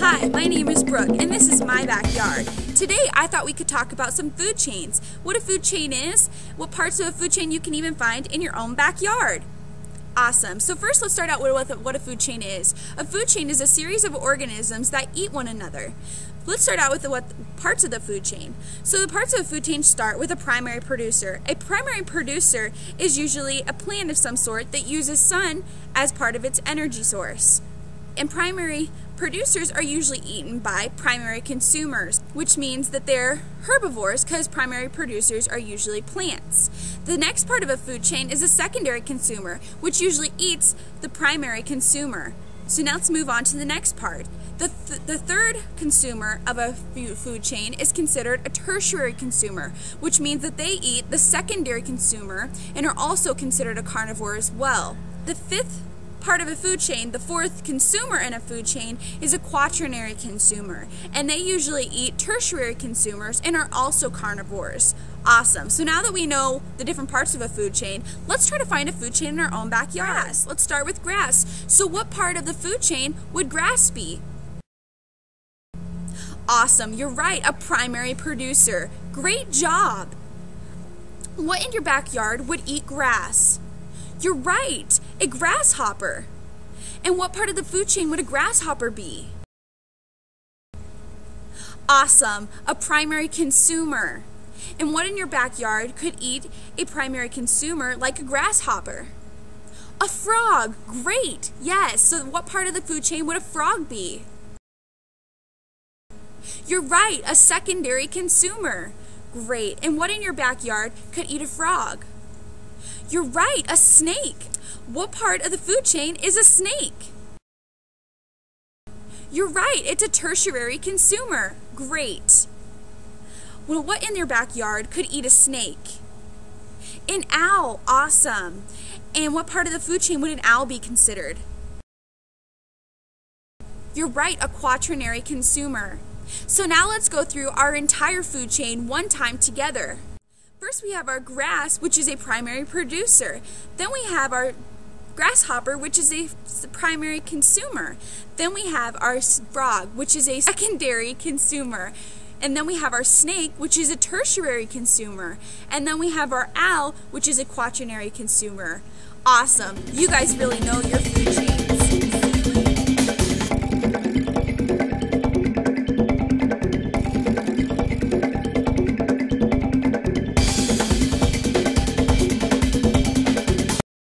Hi, my name is Brooke, and this is my backyard. Today, I thought we could talk about some food chains, what a food chain is, what parts of a food chain you can even find in your own backyard. Awesome. So first, let's start out with what a food chain is. A food chain is a series of organisms that eat one another. Let's start out with what parts of the food chain. So the parts of a food chain start with a primary producer. A primary producer is usually a plant of some sort that uses sun as part of its energy source. And primary producers are usually eaten by primary consumers, which means that they're herbivores because primary producers are usually plants. The next part of a food chain is a secondary consumer, which usually eats the primary consumer. So now let's move on to the next part. The third consumer of a food chain is considered a tertiary consumer, which means that they eat the secondary consumer and are also considered a carnivore as well. The fifth part of a food chain, the fourth consumer in a food chain, is a quaternary consumer, and they usually eat tertiary consumers and are also carnivores. Awesome. So now that we know the different parts of a food chain, let's try to find a food chain in our own backyard. Grass. Let's start with grass. So what part of the food chain would grass be? Awesome. You're right. A primary producer. Great job. What in your backyard would eat grass? You're right. A grasshopper. And what part of the food chain would a grasshopper be? Awesome. A primary consumer. And what in your backyard could eat a primary consumer like a grasshopper? A frog. Great. Yes. So what part of the food chain would a frog be? You're right. A secondary consumer. Great. And what in your backyard could eat a frog? You're right. A snake. What part of the food chain is a snake? You're right. It's a tertiary consumer. Great. Well, what in your backyard could eat a snake? An owl. Awesome. And what part of the food chain would an owl be considered? You're right, a quaternary consumer. So now let's go through our entire food chain one time together. First we have our grass, which is a primary producer. Then we have our grasshopper, which is a primary consumer. Then we have our frog, which is a secondary consumer. And then we have our snake, which is a tertiary consumer. And then we have our owl, which is a quaternary consumer. Awesome. You guys really know your food chain.